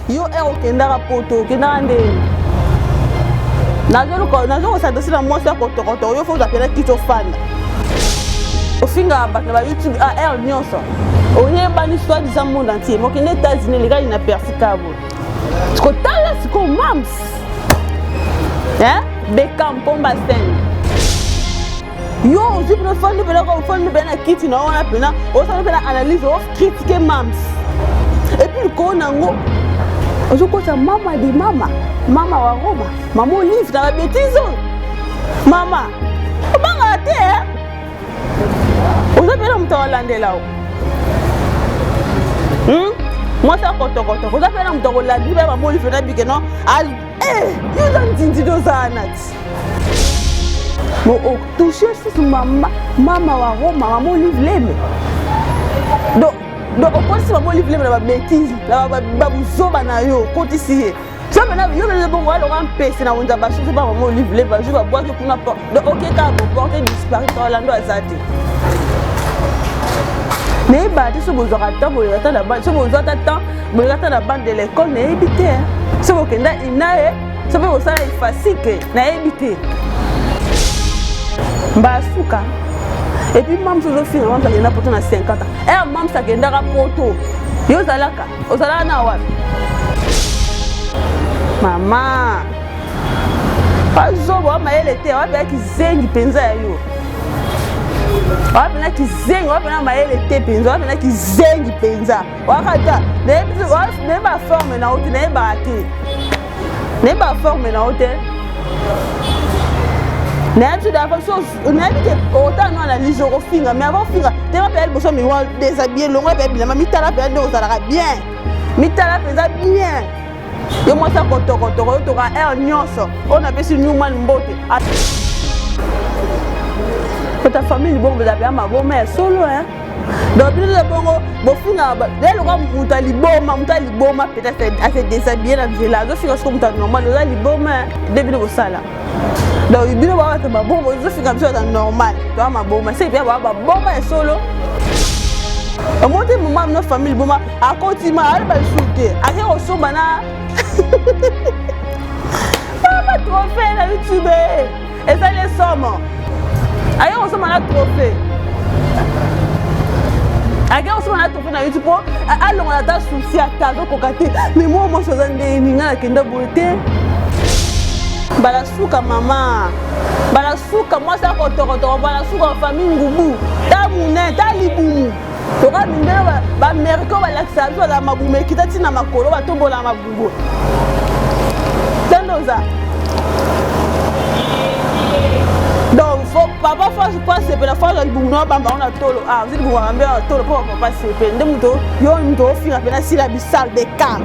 yo okendaka poto okendaka ndeni nazo s'adresser na mwasi ya kotokoto yo faut appeler kiti ofanda ofinga bato na YouTube air nyonso oyebani soit disant monde entier mokende États-Unis lekali na persikabo kotala siko mams Beckham Pomba Sen yo aussi pour fond de kiti na wana pena osana pena analyse of critiquer mams et puis ko nango ozokosa mama di mama wa Roma mama Olive na bêtise mama obanga te ozapela mtu olandela moi ça kotokoto ozapela mtu olandela mama Olive na bikeno yo zantindi dozanati bon toucher sur mama wa Roma mama Olive leme donc on pense maman Olive leme na bêtise na babuzoba na yo kotisi ça maintenant yo le bon wala on pèse na onza ba chose ba maman Olive leme ba je ba boire que pour na donc OK ka bo porter disparu dans Orlando azati mais ba te so bozo rata bo rata na ba so bozo tata bo rata na bande de l'école na ebité so bo kenda inae so bo sala ifasike na ebité mba suka et puis mam so zo fina mam ta kenda poto na 50 ans mam sa kenda ka poto yo zalaka ozala na wapi mama azobo amayele te wapela kizengi penza ya yo wapela kizengi wapela mayele te penza wapela kizengi penza wakata neba forme na ote neba ate neba forme na ote na tu da façon na dit autant non analyse au finga mais avant finga te va payer besoin mais déshabiller longue et bien mais mitala payer donc ça ira bien mitala pesa bien yo moi ça kotokoto to ka air nyonso on appelle sur nous man mbote ta famille bon vous avez ma bonne solo hein donc bien le bongo bo finga dès le comme mutali boma peut-être à se déshabiller la village je finga comme normal là li boma depuis le sala donc il bino ba ta bomba je finga bien normal toi ma bomba c'est bien ba bomba solo au moins maman notre famille bomba à continue à ba shooter à que on somba na pas trophée na YouTube et ça les sommes à que on somba na trophée age osoma na trophée na YouTube allons on a ta souci à ta kokate mais moi chose ndé ninga na kenda boté bala suka mama bala suka moi ça kotokoto bala suka famille ngubu ta mune ta libumu to ka mindela ba merko ba laksa to la mabume kitati na makolo ba tombola mabugo tendoza donc faut papa faut passer pour la fois le boulot bamba on a tolo vous dites vous ambe tolo pour papa c'est ndé muto yo muto fira pena sila bisal de camp.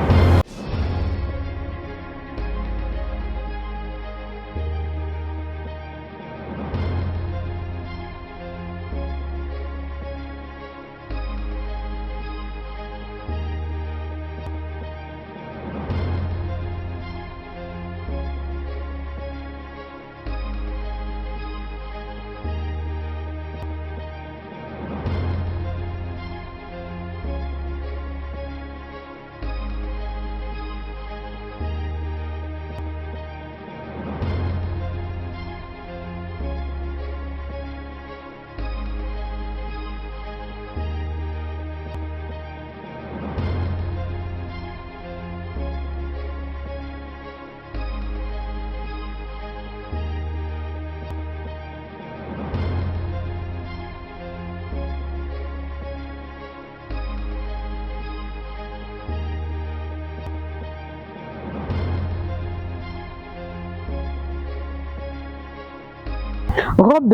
Robe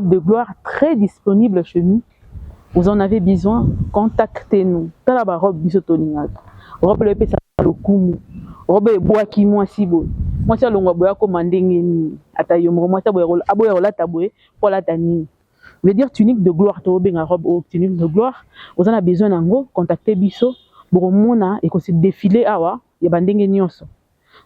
de gloire très disponible chez nous. Vous en avez besoin, contactez-nous. Talaba robe bisotoninga. Robe le pesa lokumu. Robe bois qui moi si bon. Moi ça longwa boya commander ngeni. Atayomro moi ça boya aboya rola taboué pour la tani. Veut dire tunique de gloire to benga robe ou tunique de gloire. Vous en avez besoin nango, contactez biso. Boromona et ko se défiler awa ya bandenge nyonso.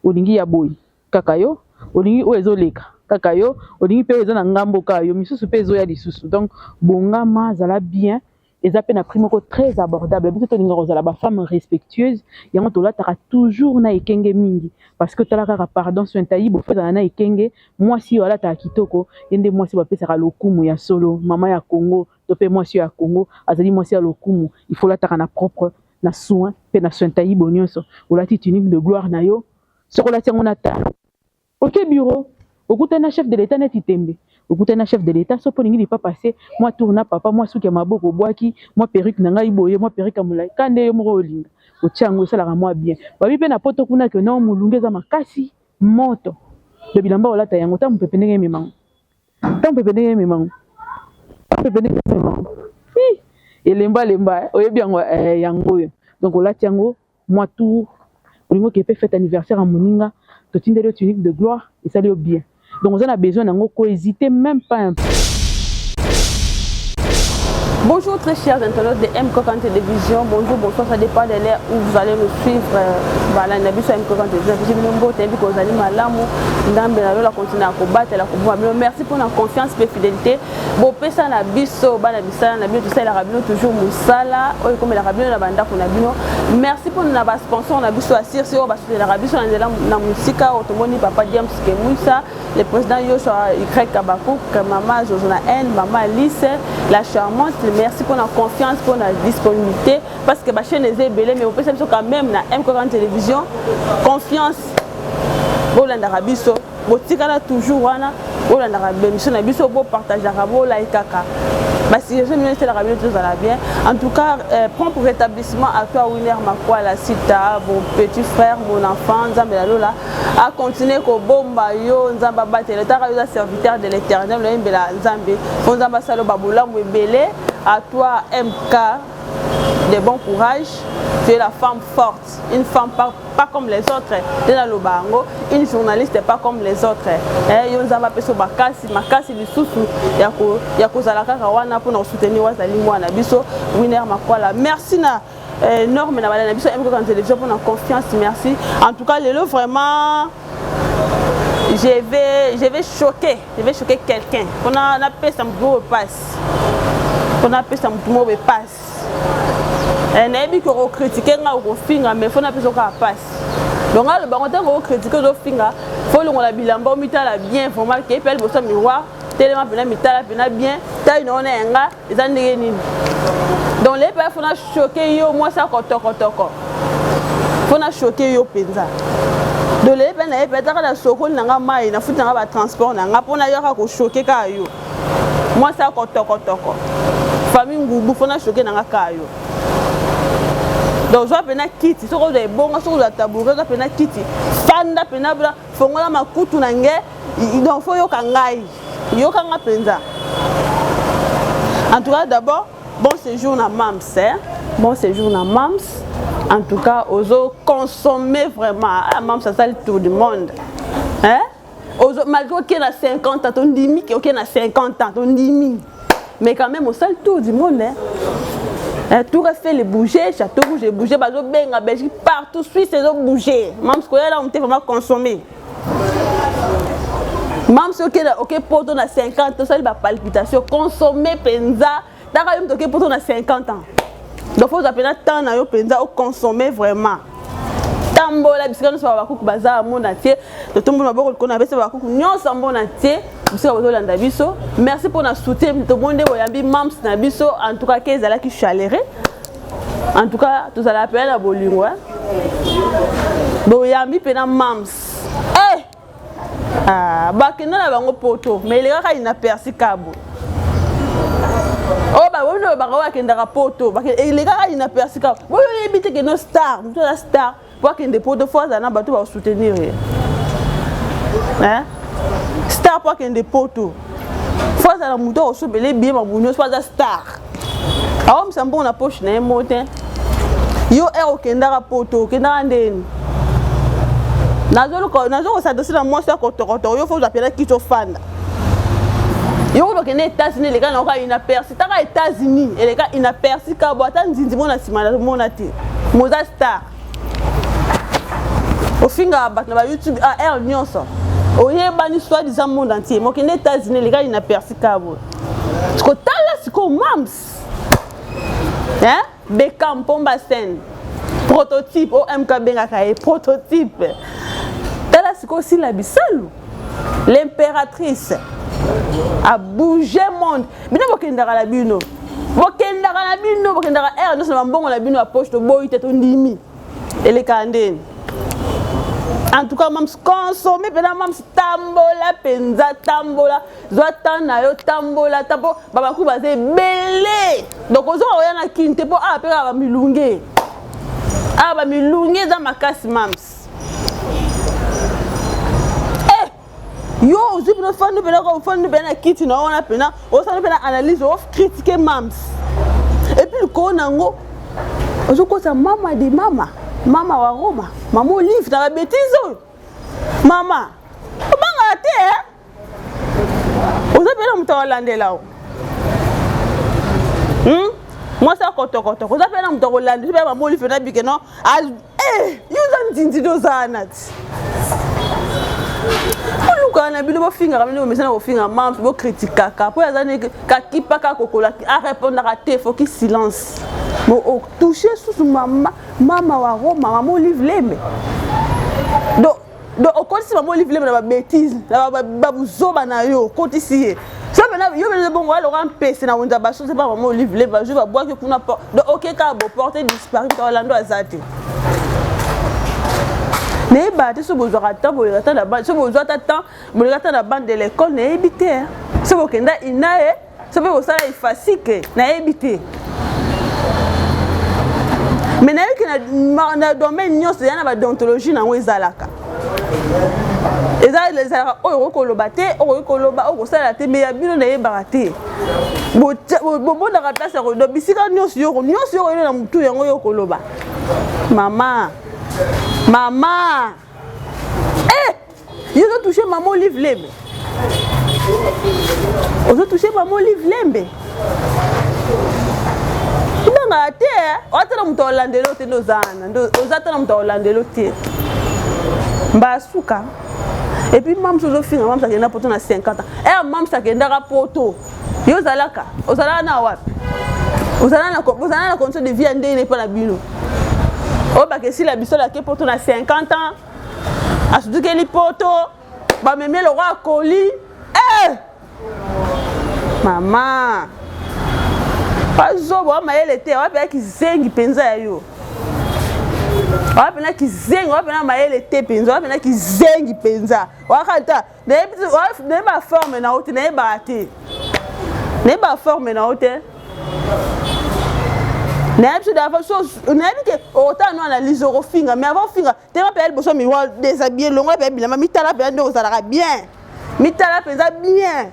Olingi ya boy. Kakayo, olingi o ezoleka. Kakayo, olingi pe eza na ngambo kayo, misusu pe ezo ya lisusu. Donc bongama zala bien eza pe na prix moko très abordable biso tolinga kozala bafemme respectueuse yango tolataka toujours na ekenge mingi parce que tala kaka pardon sointayi bofezala na ekenge mwasi oyo alataka kitoko ye nde mwasi bapesaka lokumu ya solo mama ya Congo to pe mwasi ya Congo azali mwasi ya lokumu il faut lataka na propre na soin pe na sointayi nyonso olati tunique de gloire na yo soko olati yango na talo ok bureau okutana chef de l'état neti tembe okutana chef de l'état so polingi pas passer moi tourna papa moi suki ya maboko bwaki moi perruque na ngai boye moi perruque ya mulai kande yo moko olinga otiango esalaka moi bien babi pe na poto kuna ke non mulungu eza makasi moto le bilamba olata yango ta mpepe ndenge memango ta mpepe ndenge memango mpepe ndenge memango elemba oyebi yango yango yo donc olati yango moi tour olingo ke pe fête anniversaire à moninga totindeli tunique de gloire esali yo bien. Donc, on a besoin d'un mot, hésitez même pas un peu. Bonjour très chers internautes de M-Cocan Télévision, bonjour, bonsoir, ça dépend de l'heure où vous allez me suivre. Voilà, on a vu sur M-Cocan Télévision, j'ai vu nombreux temps que vous allez m'alamou, la continuer à combattre, la combattre. Merci pour la confiance et la fidélité. Bon, pesa na biso, ba na bisala na biso, ça la rabino toujours musala, oy comme la rabino na banda ko na bino. Merci pour na ba sponsor na biso assir sur ba la rabino na musika otomoni papa James Kemuisa, le président Yoshua Y Kabakou, maman Josona N, maman Alice, la charmante. Merci pour la confiance, pour la disponibilité. Parce que ma chaîne est belle, mais on peut savoir quand même na M-Cocan Télévision. Confiance. Bon, l'Arabie, bon, tika toujours, wana. Bon, l'Arabie, mission Nabiso, bon, partage bon, la ikaka. Si je me dis l'Arabie, tout va bien. En tout cas, prompt rétablissement à toi, Winner Makwa, la Cita, mon petit frère, mon enfant, Nzambela Lola, à continuer qu'au bomba yo, Nzamba Bate, le Tarayosa serviteur de l'éternel, le Mbela Nzambe, Nzamba Salo Baboula, Mwebele. À toi, MK, de bon courage. Tu es la femme forte, une femme pas comme les autres. Une journaliste pas comme les autres. Merci na Norme na biso M-Cocan Télévision pour la confiance, merci. En tout cas, Lélo vraiment je vais choquer quelqu'un. On a appelé ça me passe. On appelle ça me passe. On a dit qu'on critiquait on finga mais faut appeler ça passe. Donc là le banc on critiquer au finga, faut le bilamba mitala bien vraiment que pelle bossa miroir, tellement pena mitala pena bien, ta une on nga les andé ni. Donc les pères faut choquer yo moi ça kotoko. Faut choquer yo penza. Donc les pères na peut-être la sokol na mai na futa na ba transport na nga pona yo ka choquer ka yo. Moi ça kotoko. Famille ngubu faut choquer na nga ka yo. Donc je vais quitter, si vous avez bon, si vous avez tabouret, je vais quitter. Fanda penabla, fongola makutu nange, donc faut yo kangai, yo kanga penza. En tout cas d'abord, bon séjour na Mams, bon séjour na Mams. En tout cas, oso consommer vraiment, Mams ça le tour du monde, hein? Oso malgré qu'il y a 50 ans, on dit qu'il y a 50 ans, on dit mais quand même au seul tour du monde, hein? Tout fait les bouger, Château Rouge, bouger, bazo benga, Belgique, partout, Suisse, ils ont bougé. Même ce qu'on a là, on était vraiment consommé. Même ce qu'on a, ok, pour ton à 50 ans, ça il va palpitation, consommer, penza, t'as quand même ok pour ton à 50 ans. Donc faut appeler tant à yo penza, ou consommer vraiment. Tambola, biscuit, nous sommes à Bakouk, bazar, mon atier, de tout le monde a qu'on avait ce Bakouk, nous sommes bon atier. Merci pour notre soutien. Tout le monde est Mams Nabiso. En tout cas, qu'ils allaient qui chalerer. En tout cas, tous allez appeler la Bolingo. Boyambi pena Mams. Eh! Ah, bakina la bango poto. Mais les gars, ils n'a percé cabo. Oh, bah, oui, bah, ouais, qu'il poto. Et les gars, ils n'a percé cabo. Oui, oui, évitez que nos stars, nous la star. Pour qu'il y ait des potos fois, ça n'a pas tout à soutenir. Hein? Star pour qu'il y ait des potos. Fois ça la mouton au soupe les bien ma bougneuse soit star. Ah on s'en bon la poche n'a motin. Yo est au kendara poto kendara ndeni. Nazo ça dossier la moi ça koto yo faut appeler qui to fan. Yo ko kende États-Unis les gars n'ont pas une aperçu. T'as États-Unis et les gars une aperçu ka boita nzinzi mona sima na mona te. Moza star. Au finga bat na YouTube a air nyonso. Oye bani soit disant monde entier. Moi qui les États-Unis les gars ils n'a percé cabo. Ce que t'as là c'est comme Mams. hein Beckham Pomba Sen prototype o MKB ngakaye prototype tala siko si la bisalu l'impératrice a bougé monde bino bokendaka la bino bokendaka non seulement mbongo la bino a poche to boyi te to ndimi eleka ndeni. En tout cas, même consommer, même tambola, penza, tambola, zoatana yo tambola, tapo, babaku bazé belé. Donc, on a kinte po a pera ba milunge. Ah ba milunge dans ma casse mams. Eh, yo, je peux faire nous bena kiti na on a pena, on s'en pena analyse, on critiquer mams. Et puis le konango, on se cause mama di mama. Mama wa Roma, maman Olive, t'as la bêtise. Maman, comment t'es hein? On s'appelle un mouton hollandais là. Moi ça koto. On s'appelle un mouton hollandais. Je vais maman Olive na bike non. You don't think those are not. On look na bilo finger, ramene mais ça na finger, mam bo critique kaka. Pour les années ka kipa ka kokola a répondre à té faut qu'il silence. Mo toucher sous maman wa Roma, maman Olive Lembe. Donc au côté si maman Olive Lembe na ba bêtise, na ba buzoba na yo, côté si. Ça maintenant yo be bon wala ran pese na wonza ba so c'est pas maman Olive Lembe, je va boire que kuna donc OK ka bo porter disparu dans Orlando azati. Ne ba te so bozo rata bo rata na ba so bozo tata bo rata na bande de l'école ne éviter. So bo kenda inae, so be sala ifasike na éviter. Mais na domaine nyonso ya na ba déontologie na wezalaka. Les oyo koloba te, oyo koloba oyo sala te mais ya bino na yeba te. Bo na place ya do bisika nyonso yo na mutu yango yo koloba. Maman. Eh! Ils ont touché maman Olive Lembe. Ils ont touché maman Olive Lembe. Et puis maman se fait maman ça qui n'a pas na 50 ans. Et maman ça qui n'a poto. Yo zalaka, ozala na wapi? Ozala na condition de vie ndene pas na bino. O ba que si la biso la ke poto na 50 ans. Asudu ke li poto ba meme le roi Koli. Eh! Maman. Pazobo maele te, wa pe ki zengi penza yo. Wa pe na ki zengi, wa pe na maele te penza, wa pe na ki zengi penza. Wa kata, ne ba forme na ote, ne ba te. Ne ba forme na ote. Ne abso da fa so, ne bi ke autant no analyse au finga, mais avant finga, te ma pe el boso mi wa déshabiller longo pe bila, mi tala pe ndo za bien. Mi tala penza bien.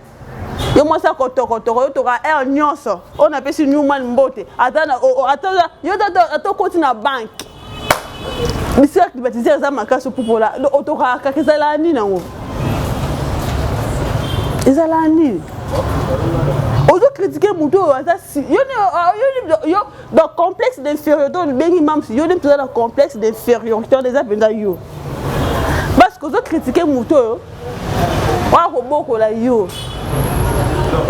Yo moi ça kotoko yo to ka nyonso on appelle si Newman Mbote atana yo to continue na bank bisi activiser za makaso popola to ka kezala ni nango ezala ni ozo critiquer muto ata yo dans complexe d'infériorité bengi mam yo dem dans complexe d'infériorité des apenda yo parce que ozo critiquer muto wa ko boko la yo.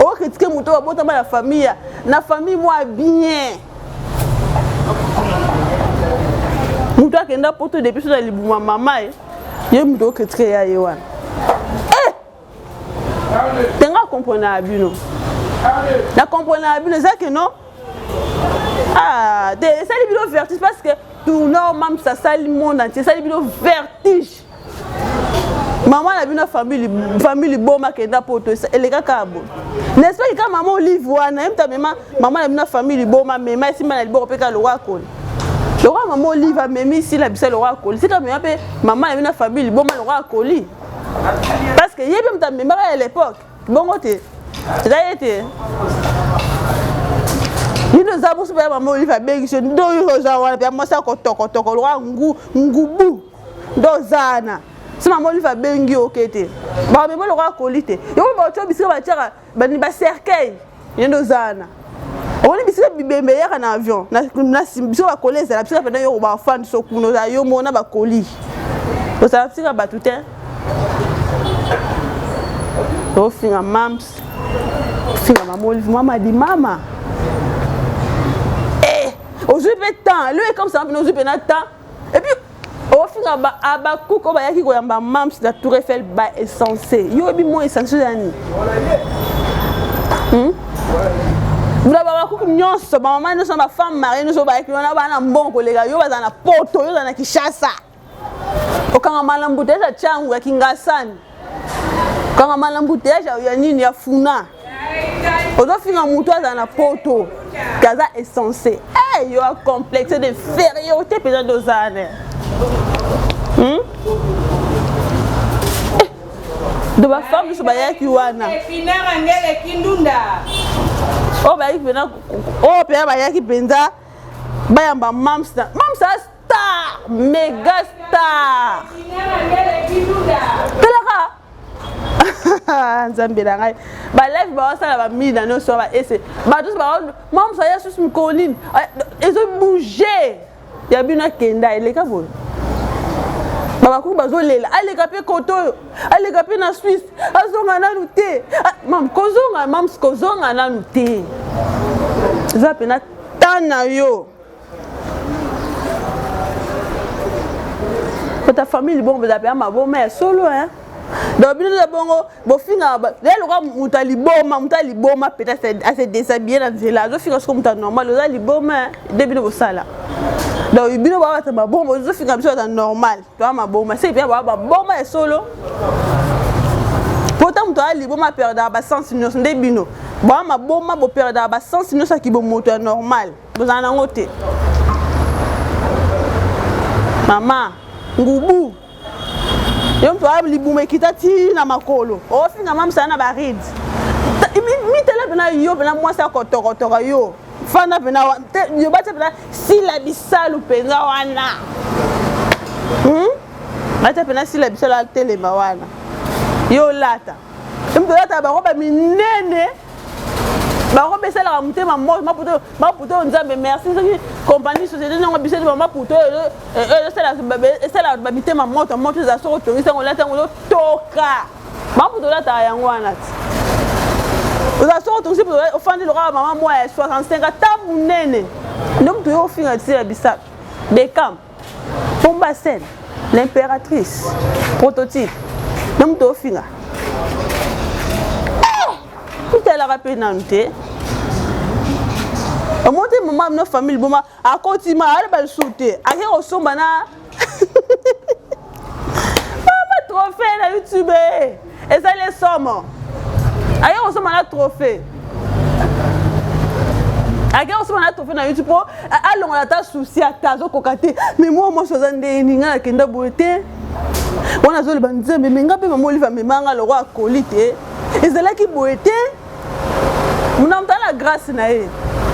Oh, critiquer mon tour, la famille. La famille, moi, bien. Mon tour, qui est pour tout depuis que je suis maman, je me critiquer à Yohan. Eh! Tu as compris à Abino. Tu as compris à Abino, c'est que non? Ah, c'est le vertige parce que tout le monde, ça sale le monde entier, c'est le vertige. Maman a une famille boma kenda poto les gars kabo n'est-ce pas que maman Olive wana même ta maman a une famille boma mais mais si mal bo peka le roi Koli le roi maman Olive a même ici la bise le roi Koli c'est comme maman a une famille boma le roi Koli parce que yé même ta mémoire à l'époque bon côté c'est là été ni nous avons super maman Olive a bien que do yo za wana puis moi ça kotoko le roi ngubu dozana. Si maman lui va bengi au kété, bah mais moi le roi colité. Et on va te biscuit va tirer, bah ni ba cercueil, y a nos ânes. On est biscuit bébé hier en avion, na biscuit va coller ça, la biscuit pendant yo ba fan so kuno za yo mona ba colis. Donc ça biscuit va tout hein. Donc finga mams, finga maman lui maman dit maman. Eh, Aujourd'hui, temps, lui est comme ça, nous avons temps. Et puis, au final, Abakouk, on va y avoir un membre de la Tour Eiffel, est censé. Il y a moins essentiel. Vous avez Abakouk, nous sommes ma femme mariée, nous sommes un bon collègue, nous sommes un poto, nous sommes un Kishasa. Quand on a un embouteillage à Tchangou, à Kingassan, quand on a un embouteillage à Yanini, à Funa, on doit finir un mouton dans un poto. Gaza est censé. Il y a un complexe d'infériorité peut-être aux années. De ma femme, je suis pas qui wana. Oh, bah, il vient. Oh, Pierre, bah, il vient. Bah, il y a un mamsa. Mamsa star, méga star. Nzambe na ngai ba live ba sala ba mina no so ba ese ba tous ba mam sa ya sus mi colline ezo bouger ya bina kenda eleka bon ba ku ba zo lela aleka pe koto aleka pe na Suisse azonga na luté mam kozonga mam kozonga na luté za pe na tana yo ta famille bon ba pe ma bon mère solo hein. Donc, bien bon, finir, le boma peut-être à se déshabiller dans le village. Je finis comme ça normal, le boma début de ça là. Donc, il bien voir ma bombe, je finis comme ça normal. Toi ma bombe, c'est bien voir ma bombe est solo. Pourtant, toi le boma perdre à sens nous sont début nous. Bon ma bombe bo perdre à sens nous ça qui bon moteur normal. Vous en avez noté. Maman, ngoubou. Yom tu as libume kitati na makolo. O finga mam sana barid. Mi tele bena yo bena moi sa kotoro yo. Fana bena yo ba bena si la bisalu penza wana. Ba bena si la bisalu tele ba wana. Yo lata. Yom tu lata ba roba minene. Ba roba sala ka mutema mo ma puto nzambe merci compagnie société non bisé ma puto sala ba mitema moto za so to isa ngolata ngolo toka ma puto lata yango wana ti za so to sipo ofandi lo ka mama moi 65 ta munene ndom to yo finga ti ya bisa Beckham Pomba Sen l'impératrice prototype ndom to finga la rappel nante au monte maman nos famille boma a continue à aller sauter a au somba na maman trophée na YouTube et ça les sommes a au somba na trophée a au somba na trophée na YouTube a longa ta souci à ta zo kokate mais moi chose ndé ninga kenda boete wana zo le banze mais ngape maman oliva me manga le roi colite et c'est là qui boete. Nous avons la grâce na ye.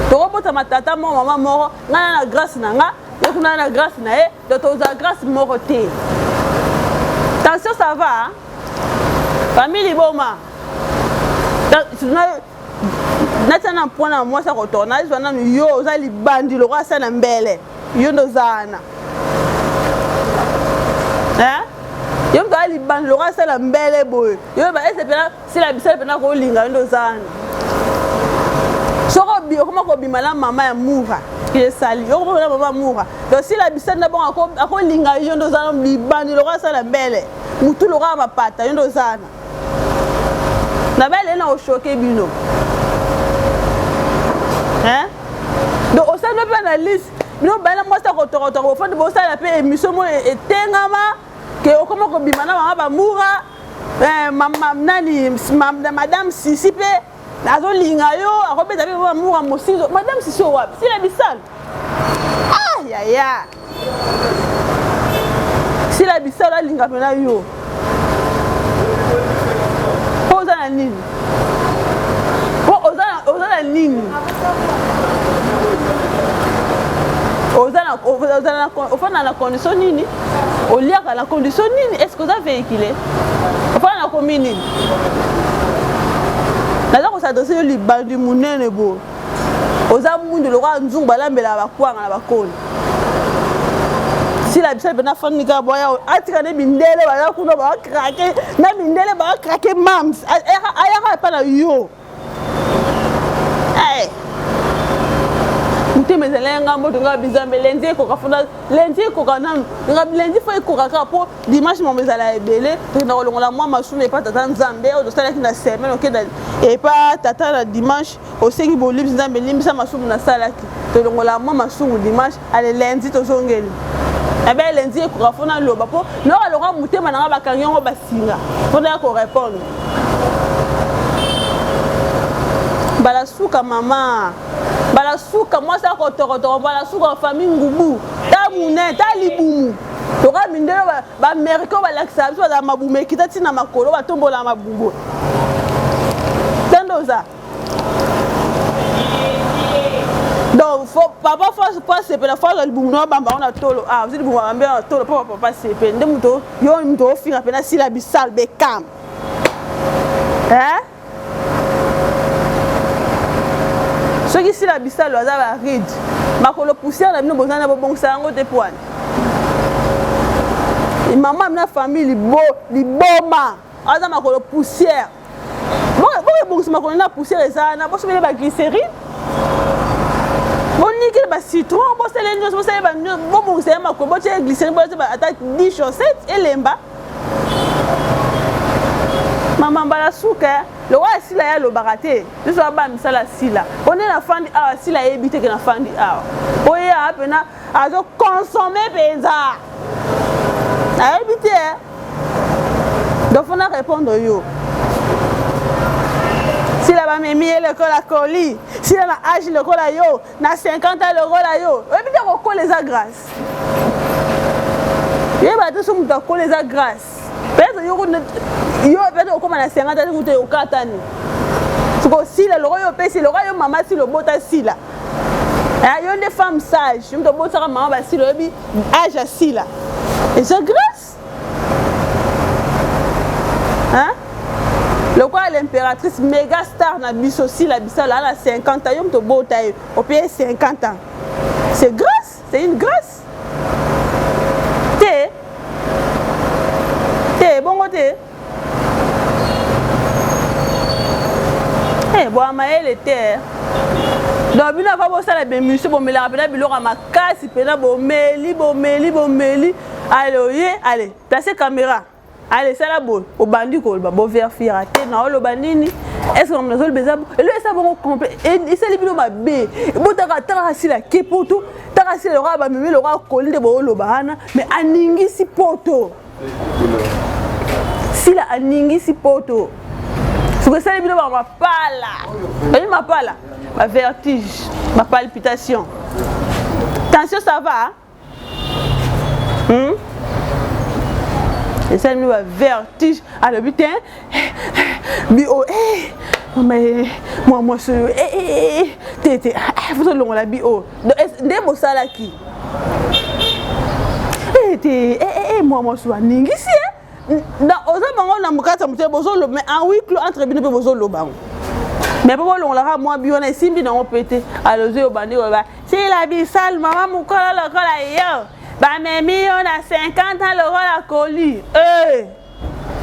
To robota matata mo mama moro, ngana la grâce na nga, yekuna na grâce na ye, de to za grâce moro te. Attention ça va. Hein? Famille boma. Na point na moi ça retourne, na yo za li bandi le roi ça na mbele. Yo ndozana. Hein? Yo mto ali bandi le roi ça na mbele boy. Yo ba ese pena si la bisela pena ko linga ndozana. Comment on bima la maman ya moura qui est sali yo ko la maman moura donc si la bisane na bon ako linga yo ndo zana libandi lo ka sala mbele mutu lo ka mapata yo ndo zana na belle na o choquer bino hein donc au sein de l'analyse bino bana moi ça rotoro au fond de bo sala pe émission mo etengama que comment ko bima na maman ba moura maman nani madame Sisipe nazo linga yo akobeta pe moura mosizo madame Sisio wapi si la bisale ya ya si la bisale linga pena yo poza na nini oza na nini ofana na condition nini oliaka na condition nini est-ce que oza véhiculé ofana na komi nini naza kosadresse yo libandi munene bo oza mundu lokola nzungu balambela bakwanga na bakoni si la bisale pena fani kaka boya atika ne mindele baza kuna bakrake na mindele bakrake mams ayaka epa na yo mute motema ezalenga moto nga bizambe lundi ekoka fona lundi ekoka nanu lundi fo ekokaka po dimanche momo ezala ebele tokenda kolongola mwa masumu epa tata nzambe oyo tosalaki na semaine okenda epa tata na dimanche osengi bolibisi nzambe elimbisa masumu nasalaki tolongola mwa masumu dimanche ale lundi tozongeli abe lundi ekoka fona loba po nokaloka motema nanga bakangi yango basinga fona ya korépondre balasuka mama balasuka mwasi akotokotoko balasuka famille ngubu ta mune ta libumu toka mindelo baaméricain balakisa biso bazala mabumu ekita ntina makolo batombola mabumu tendoza donc papa fa sepela fa libumu no bamba ona tolo ah vous libumu bamba ona tolo papa sepela nde muto yo muto ofinga pena sila bisal bekam soki sila bisalo aza baride makolo poussière na bino bozana bobongisa yango te poane mama mina famille liboma aza makolo poussière bobongisa makolo na poussière eza na bosobele baglycérine bonikele bacitron bosele nyonso bosele bobongisa ye makolo botie glycérine botie ata 10 chaussettes elemba mama mbala suka lowa sila ya lobaka te biso aba misala sila one na fandi awa sila yebi te ke na fandi awa oye apena azo consommer penza ayebi te donc fona répondre yo sila bamemi ye lekola koli sila na age lekola yo na 50 ans lekola yo oyebi te kokola eza grâce yeba te so moto akola eza grâce peut-être yo peut-être okoma na 50 ans kute okatani siko sila loko yo pesi loko yo mama si lo bota sila yo nde femme sage yo bota mama ba sila bi âge à sila et c'est grâce hein loko l'impératrice méga star na biso sila bisala na 50 ans yo mto bota yo au pays 50 ans c'est grâce c'est une grâce bongo te boa maele te donc bino ava bosala bemusio bomelaka pena biloko makasi pena bomeli ale oye ale place caméra ale sala boye obandi koloba boverfira te na oloba nini est-ce que nazoloba eza elo esa bongo complet esali bino mabe botaka taka sila ke poto taka sila lokola bamemi lokola koli nde booloba wana mais aningisi poto sila aningisi poto soki esali bino bamapala oyi mapala bavertige bapalpitation tension ça va esali bino bavertige alobi te bio mwasi oyo tete fotolongola bio nde bosalaki mwasi oyo aningisi oza bango na mokati ya motema bozoloba mais en huis clos entre bino mpe bozoloba ngo mais mpe bolongolaka mwa bi wana esimbi nango mpe te alozi oyo bandi koloba sila bisal mama mokola lokola yo bamemi yo na 50 ans lokola koli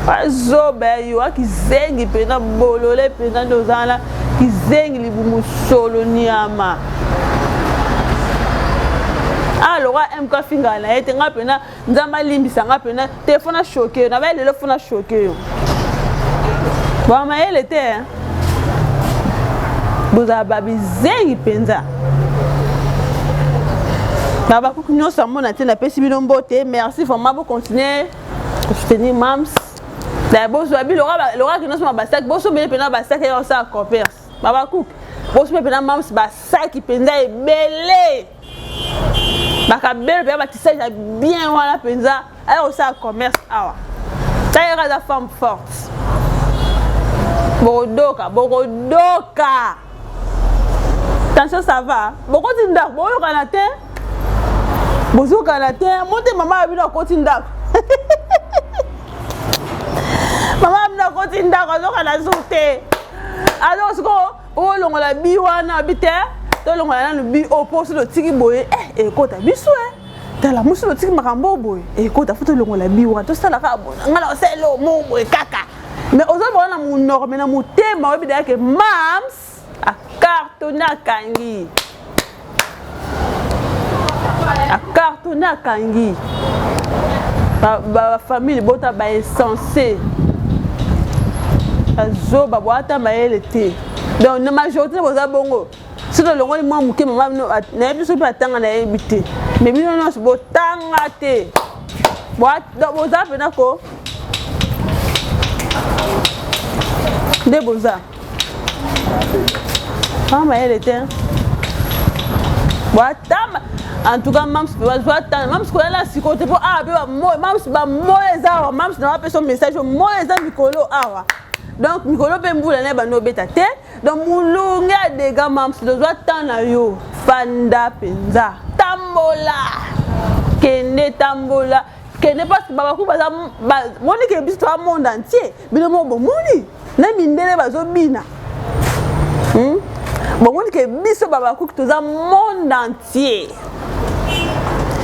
bazoba yo akizengi mpena bolole mpena nde ozala kizengi libumu solo niama alora mka finga na ye te nga pena nzamba limbisa nga pena telefone a choqué na ba lelo fona choqué yo ba ma ele te boza babi zengi penza baba ku nyonso mona te na pesi bino mbote merci for ma bo continuer à soutenir mams la bozo abi lora ki nyonso ma basak bozo bele pena basak yo sa commerce baba ku bozo pena mams basak penza ebele baka belle pe batisa ya bien wana penza alors ça commerce awa taïra la femme forte bodoka attention ça va boko tinda boyo kanate bozo kanate monte mama abina ko tinda mama abina ko tinda ko kana zute alors siko o longola bi wana bite to longola nanu bi oposo lo tiki boye ekota biso tala musu lo tiki makambo boye ekota foto longola bi wana to sala ka bona ngala selo mo boye kaka mais ozo bona mu norme na mutema obi da ke mams a cartona kangi A cartonné à Kangi. La famille bota ba insensé. Azo ba boata ba elete. Donc na majorité boza bongo. Si le longo moi muke maman no na biso pa tanga na ebité. Mais bino no bo tanga te. Boza pena ko. De boza. Ah ma elete. Boata en tout cas, Mams peut pas Mams connaît la psychoté pour Mams ba moeza Mams n'a pas son message moeza Mikolo awa. Donc Mikolo pe mbula na ba no beta te. Donc mulunga de ga Mams doit tana yo fanda penza. Tambola. Kende tambola. Kende parce que baba ku baza moni ke biso to monde entier. Bino mo bomoni. Na mindele bazo bina. Bon moni ke biso baba ku to za monde entier.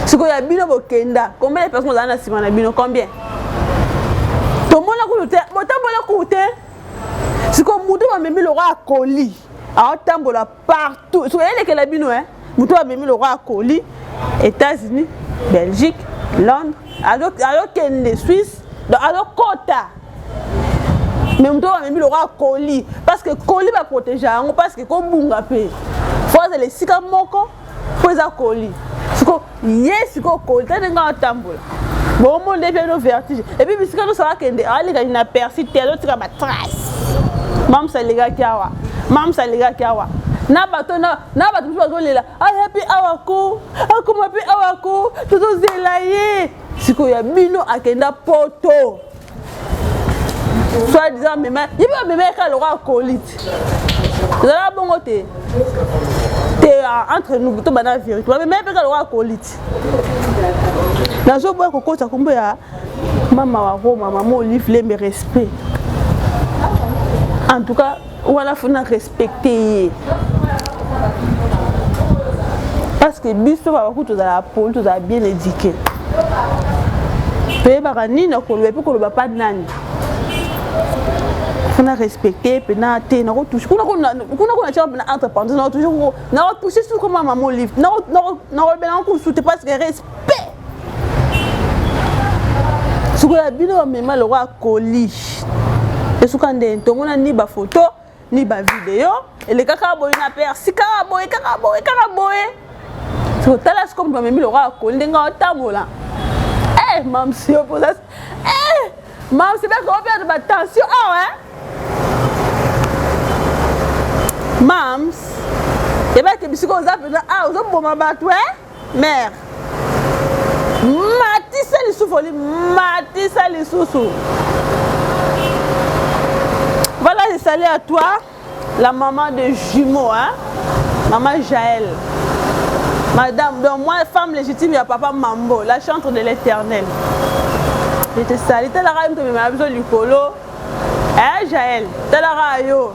Si vous avez bien bokenda, combien de personnes dans la semaine bino combien? Tout le monde a coûté, bon tambola coûté. Si comme moutou a même le roi à colis, à tambola partout. Si vous voyez que la bino hein, moutou a même le roi à colis, États-Unis, Belgique, Londres, alors Kende, Suisse, alors Kota. Mais moutou a même le roi à colis, parce que colis va protéger, parce que comme bunga pe, faut les sika moko, faut les colis. Yes, go cold, t'as un tambour. Bon, mon début de vertige. Et puis, puisque nous savons qu'il y a des gens qui ont perçu, l'autre qui a ma trace. Mam, c'est les gars qui a. Mam, c'est les gars qui a. Na bato, là. Ah, happy awako. Ah, comment happy awako. Tout zélaye. Si il y a bino à kenda poto. Soit disant, mais il y a même un aura colite. Vous avez bon côté. Entre nous, tout banal vérité. Mais même quand on a colite. Dans ce bois coco, ça combat ya maman wa maman Olive les mes respect. En tout cas, on a faut respecter. Parce que biso va beaucoup tout à la pole, tout à bien éduqué. Pe barani na kolwe pe kolba pas nani. On a respecté, puis on a touché. On a entrepreneur, on a toujours touché sur comment maman livre. On a consulté parce que respect. Ce que la bino même le roi colis. Et ce qu'on dit, on a ni ba photo, ni ba vidéo. Et les caca boy na persi, caca boy. Ce que t'as là, c'est comme même le roi colis, n'enga tamola. Eh, mam si opposé. Eh, mam c'est bien qu'on perd de attention, ah ouais. Mams, et bien que biscuit aux appels, ah, aux hommes pour ma batte, ouais, mère. Matissa les souffles, Matissa les sous-sous. Voilà, je salue à toi, la maman de jumeaux, hein, maman Jaël. Madame, donc moi, femme légitime, il y a papa Mambo, la chantre de l'éternel. Je te salue, tu as la rame que m'a besoin du colo. Hein, Jaël, tu as la rame.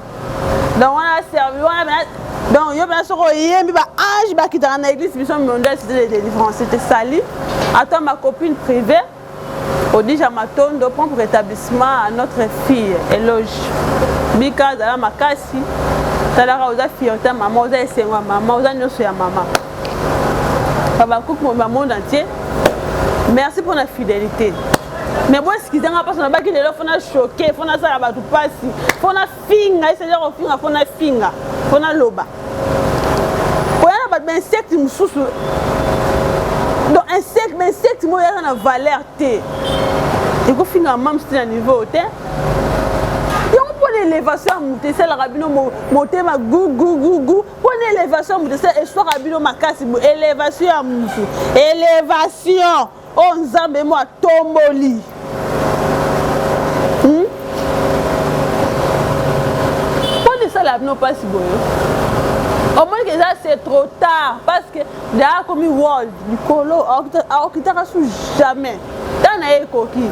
Donc on a servi, donc yo bien sûr hier bi ba ange ba qui dans l'église mission mondiale c'était des différences c'était sali. Attends ma copine privée Odija Matondo prend pour établissement à notre fille éloge. Bika za makasi. Talara oza fierté maman oza esenga maman oza nyoso ya maman. Baba coupe mon monde entier. Merci pour la fidélité. Mais moi, ce qui est important, c'est que les gens sont choqués, ils font ça, ils font ça, finga, ils font ça, finga, ils font ça, loba. Quand il y a des insectes, ils sont donc insectes, ils ont une valeur. Il faut finir même si un niveau. Et on prend l'élévation, c'est la rabino, monter ma gou. Prenez l'élévation, c'est soit rabino ma casse, élévation, élévation. On zambe moi tomboli. Pourquoi ça là non pas si bon? Au moins que ça c'est trop tard parce que là comme world du colo alors qu'il t'a sous jamais. Dans na coquille.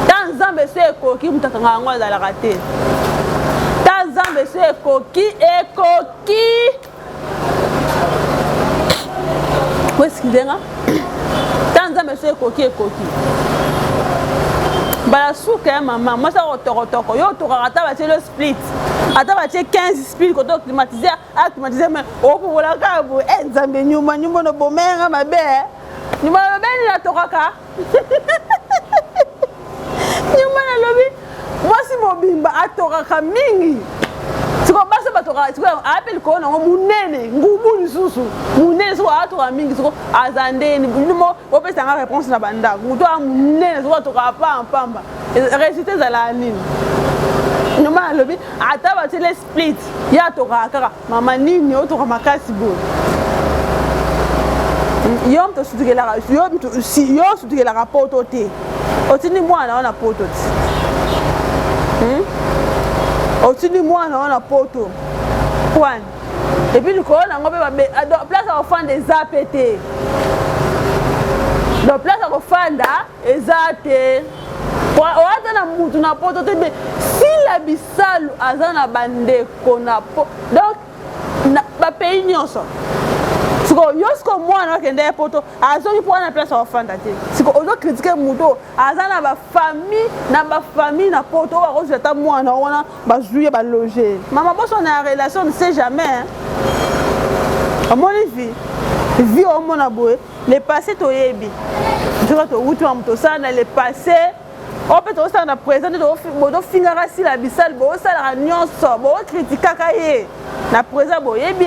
Dans zambe c'est coquille mutaka ngwa za la rater. Dans zambe c'est coquille et coquille. Où est-ce qu'il est là? Tanza monsieur coquille. Bala souka maman, moi ça rotoko yo to rata ba le split. Attends, tu as 15 spies qui ont climatisé, mais oh, pour la cave, Nzambe, nous no bomber, ma belle. Nous m'avons bien la toraka. Nous m'avons lobby. Moi, si mon bimba a toraka mingi. Tu comprends ça, toraka? Tu appelles quoi? On mounene, ngoubu lisusu. Mounene, soit à toraka mingi, soit à zande. Nous on peut s'en réponse na banda. Nous doit mounene, soit toraka pas en pamba. Résultat de la ligne. Nous m'avons lobby. Attends, tu les split. Ya toraka. Maman nini, autre makasi bo. Yom to sutuke la yom to si yo sutuke la rapport te otini mwana ona poto otini mwana ona poto kwan et puis le corona ngobe ba place à offendre des APT donc place à offanda ezate kwa wata na mutu na poto te si la bisalu azana bande kona po donc ba pays nyonso yosko mwana kende poto azoki pona place à offendre te siko ozo critiquer muto azana ba famille na poto wa rozeta mwana wana ba jouer ba loger maman boso na relation ne sait jamais à mon avis vie au mona boy le passé to yebi ndika to wutu amto sana le passé on peut aussi na présenter do fingara si la bisal bo sala nyonso bo critiquer kaye na présent bo yebi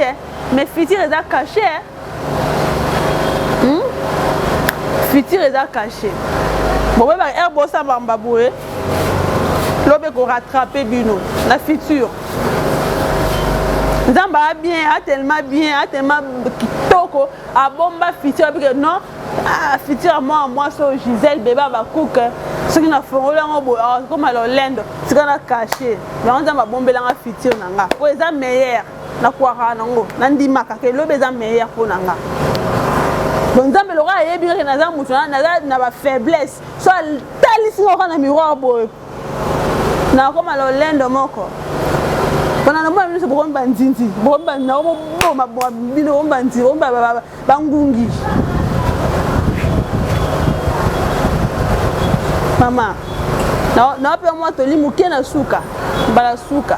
mais futur est caché. Futur est caché. Bon, bah, herbo ça va m'baboué. L'obé qu'on rattraper bino. La future. Zamba bien, a tellement kitoko. A bomba futur. Non, futur moi, so Gisèle, bébé, va cook. Ce qui n'a fait là, comme à l'Inde, c'est qu'on a caché. Mais on a bombé la futur. Pour les meilleurs. Na kwara nango nandi makake lo beza meilleur pour nanga donc nzambe lo ga yebi ke naza mutu na ba faiblesse so talisi ngo na miroir boy na koma lo lendo moko bana na mwa mino bo ba nzinzi bo ba na bo ma bo bino ba nzinzi bo ba ngungi mama na pe moi to limuke na suka bala suka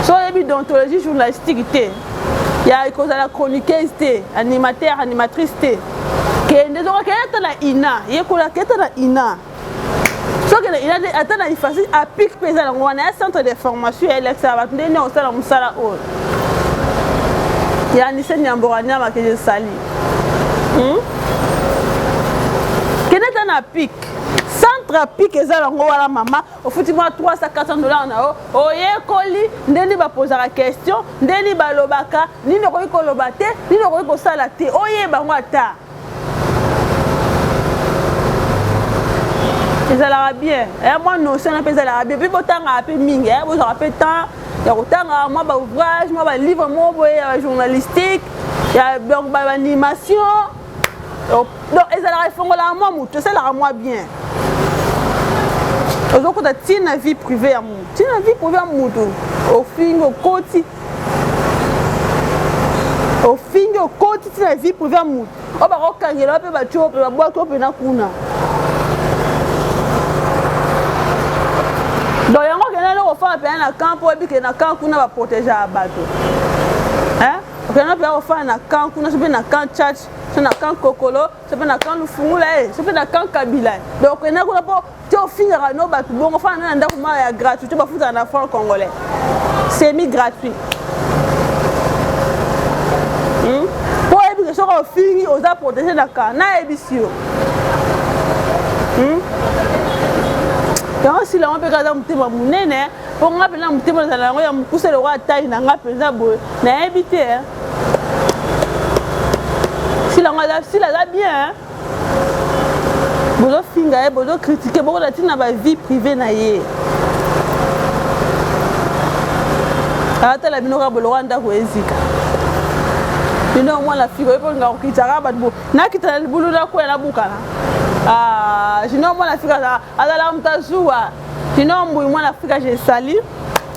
so yebi d'ontologie journalistique il y a cause à la chroniqueuse animateur animatrice que ndezoko keta na ina yekola keta na ina so que ina atana ifasi a pic pesa na ngwana ya centre de formation et l'exabat ndene on sala musala o ya ni senya mboranya makeje sali keneta na pic centre pic ezala ngo wala mama ofuti-moi 300-400 $ na oyekoli ndeni ba poser la question ndeni ba lobaka nini ko ikoloba te nini ko ikosala te oyeba ngo ata ezala bien moi non c'est un peu ezala bien puis botanga ape mingi vous aurez temps ya kotanga moi ba ouvrage moi ba livre moi boye journalistique ya ba animation donc ezala refongola moi mutu c'est la moi bien. Aujourd'hui, tu as une vie privée à moi. Tu as une vie privée à moi. Au fin, au côté. Au fin, au côté, tu as une vie privée à moi. On va regarder là, on va boire, on va boire, donc, il y a un qui fait un camp pour que camp va protéger la bateau. Hein? Il y a un qui fait un camp pour un camp tchatch. C'est un camp Kokolo, c'est un camp Lufungula, c'est un camp Kabila. Donc, il y a un qui fait un camp bon, enfin, on a un camp gratuit, tu vas foutre un enfant congolais. Semi-gratuit. Pour que ce soit fini, on a protégé le camp. Na ébissio. Donc, si on peut regarder un petit peu mon nez, pour moi, un petit peu de la langue, on pousse le roi à taille, on a pesé boy, n'a évité. Si la bien, vous avez vous critiquer, vous avez une vie privée. Ata la binora bolwanda kuezika. Bino mwa la figo epo nga ukitara badbo. Na kitala bulula kwa na bukala. Ah, jino mwa la figa ala mtazua. Jino mbu mwa la figa je sali.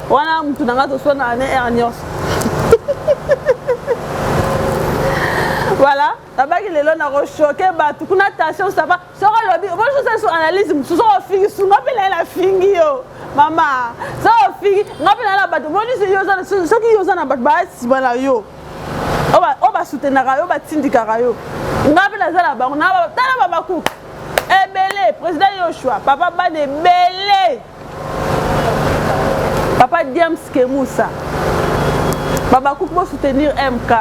Wana mtu nanga to sona ne ernios. Voilà, babaki lelo na choquer bato kuna attention ça va soko lobi bon chose sur analyse mususu ofingi sunga pe na fingi yo mama so ofingi ngapi na bato bon yo za soki yo za na bato ba siba na yo oba soutenaka yo batindikaka yo ngapi na za na bango na tala babakuku ebele président Yoshua papa bane ebele papa Diams Kemusa babakuku bo soutenir MK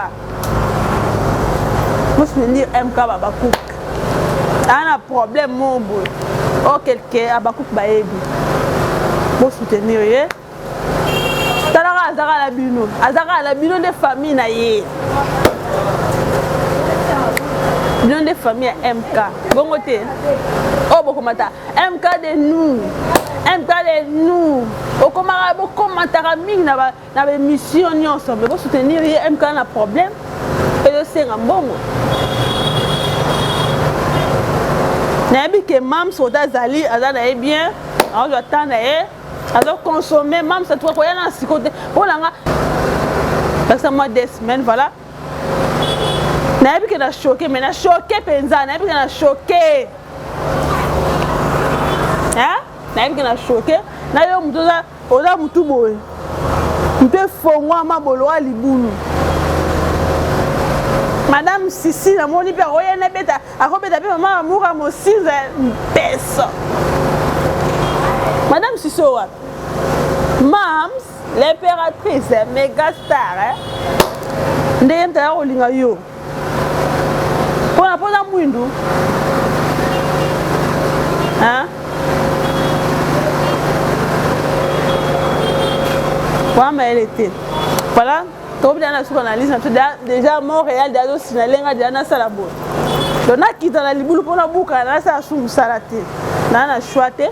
pour soutenir MK Babakouk. Un problème mon boy. Oh quelqu'un Babakouk baebi. Pour soutenir ye. Talara azara la bino. Azara la bino des familles na ye. Bino des familles MK. Bon côté. Oh beaucoup mata. MK de nous. MK de nous. Au commentaire mingi na mission ni ensemble. Pour soutenir ye MK na problème. Et je sais un bon. Nabi que mam soda zali azana bien, on doit attendre alors consommer mam ça toi quoi na sikote. Pour la parce que moi 2 semaines voilà. Nabi que na choqué mais na choqué penza, nabi que na choqué. Hein? Nabi que na choqué. Na yo mutoza oza mutu boy. Mpe fongwa mabolo ali libulu. Madame Sissi, la moni pe oyena beta, akobeta pe maman amoura mo 6 pesos. Madame Sissi wa. Mams, l'impératrice, méga star, hein. Ndeye mta olinga yo. Pona pona mwindu. Hein? Comment elle était? Voilà. Comme dans la sous-analyse, déjà Montréal, déjà Sinalenga, déjà na salabo. Donc na kita na libulu pour la bouca, na sa sous salate. Na na choité.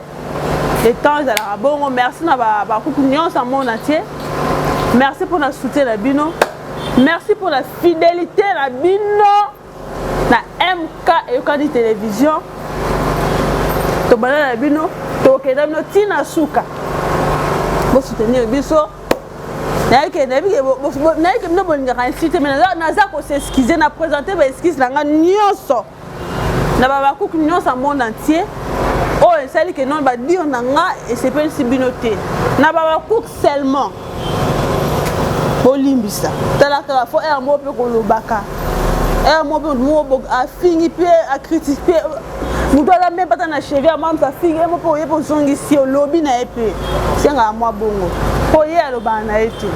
Les temps à la bon, merci na ba kukunyon en monde entier. Merci pour notre soutien la bino. Merci pour la fidélité la bino. Na MK et Okadi télévision. To bana la bino, to keda no tina suka. Pour soutenir biso. Naïke no bolinga ka incité mais naza ko s'excuser na présenter ba excuse na nga nyonso na ba kuku nyonso monde entier oh sali que non ba dire na nga et c'est pas si binoté na ba kuku seulement bolimbisa tala ka fo er mo pe ko lobaka er mo pe mo bo a fini pe a critiquer mutola même pas na cheveux mam sa fini mo po ye po zongi si o lobby na epé senga moi bongo po ye aloba na ete.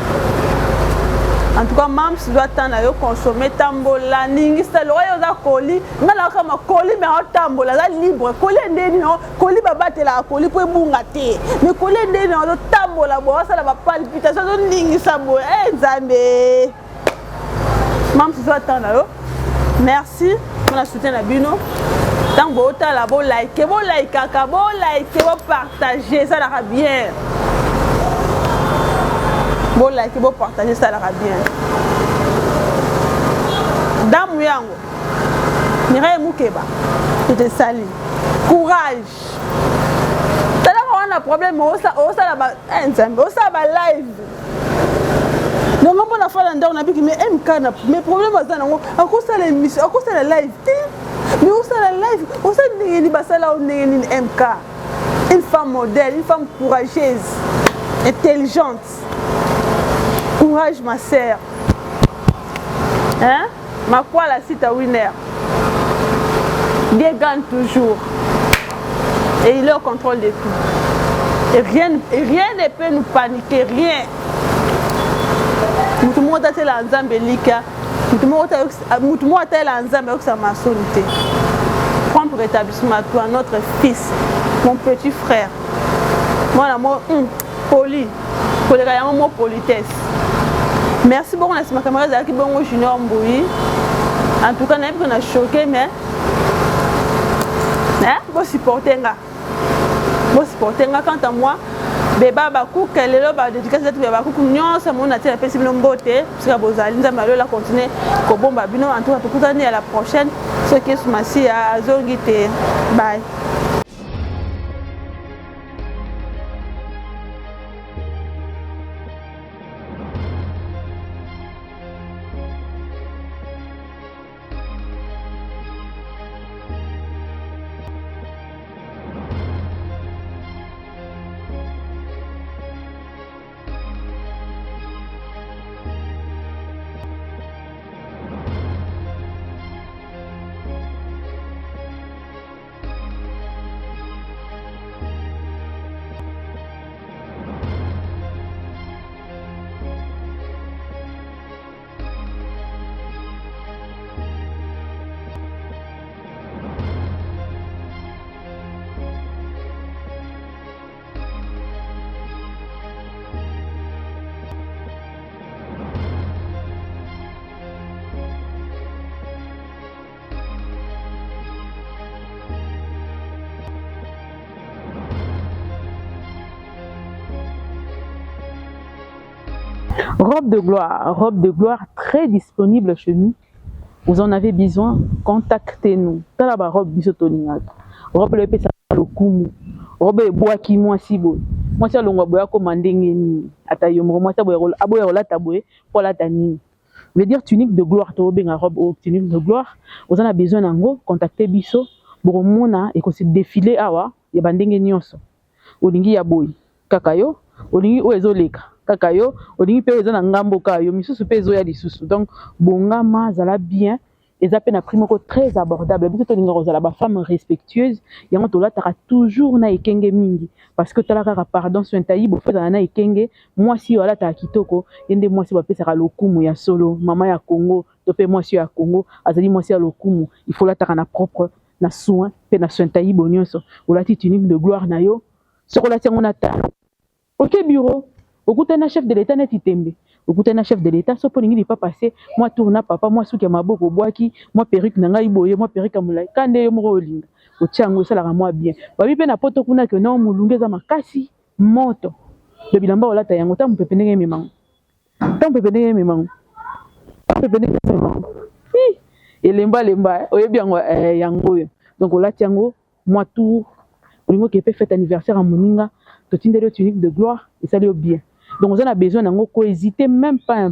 En tout cas, mam si doit attendre à consommer tambola ningi c'est le royaume za colis mais là comme colis mais en tambola za libre colis ndeni non colis babate la colis pour bungate mais colis ndeni non tambola bo ça la palpitation ningi ça bo nzambe mam si doit attendre à merci pour la soutien la bino tant bo la bo like kaka bo partager ça la bien. Bon like, bon partager ça la bien. Dame yango, Mireille Moukeba, je te salue. Courage. T'as là on a un problème, on ça va live. Non, on a fait on a dit mais MK mais problème c'est à cause de l'émission, à cause de la live. Mais on ça la live, on ça ni basala on ni MK. Une femme modèle, une femme courageuse, intelligente. Courage ma sœur. Hein? Ma foi la cite à winner. Dieu gagne toujours. Et il est au contrôle de tout. Et rien ne peut nous paniquer, rien. Tout le monde a été là en Zambélika. Tout le monde a été là en Zambélika avec sa maçonneté. Prends pour rétablissement à toi, notre fils, mon petit frère. Moi, l'amour, poli. Pour les gars, mon politesse. Merci beaucoup, ma camarade qui est Junior Mboui. En tout cas, on a choqué, mais vous supportez. Quant à moi, Beba Bakou, quel est le dédicace de Bakou, nous sommes à la personne de beauté, parce que vous allez la continuer. En tout cas, à la prochaine. Ce qui est sur ma scie à Zongité. Bye. Robe de gloire très disponible chez nous. Vous en avez besoin, contactez-nous. Tala ba robe biso tolingaka. Robe le pesa lokumu. Robe boaki moi si bo. Moi ça longwa boya ko mandenge ni. Ata yomo moi ça boya aboya la taboye pour la tani. Veut dire tunique de gloire to benga robe ou tunique de gloire. Vous en avez besoin nango, contactez biso. Boromona et qu'on se défiler awa ya bandenge nyonso. Olingi ya boy. Kakayo, olingi o ezoleka. Kakayo, olingi pe eza na ngambo kayo, misusu pe ezo ya lisusu. Donc bongama zala bien, eza pe na prix moko très abordable. Biso to linga kozala ba femme respectueuse, yango to lataka toujours na ekenge mingi parce que talaka pardon sur ntayi bo feza na ekenge, moi si wala ta kitoko, yende moi si ba pesa ka lokumu ya solo, mama ya Congo, to pe moi si ya Congo, azali moi si ya lokumu, il faut lataka na propre na soin pe na soin ntayi bo nyonso. Olati tunique de gloire na yo, sokola tiango na ta. OK bureau. Okutana chef de l'État neti tembe. Okutana chef de l'État so polingi li pas passer. Moi tourna papa, moi souki maboko boaki, moi perruque na ngai boye, moi perruque amulai. Kande yo moko olinga. Otiango sala moi bien. Ba bi pe na poto kuna ke non mulungeza makasi moto. Le bilamba olata yango ta mpepe ndenge memango. Ta mpepe ndenge memango. Mpepe ndenge memango. Lemba oyebi yango yango yo. Donc olati yango moi tour olingo ke pe fête anniversaire à moninga. Totindelo tunique de gloire et ça lui bien. Donc on a besoin d'en n'hésitez même pas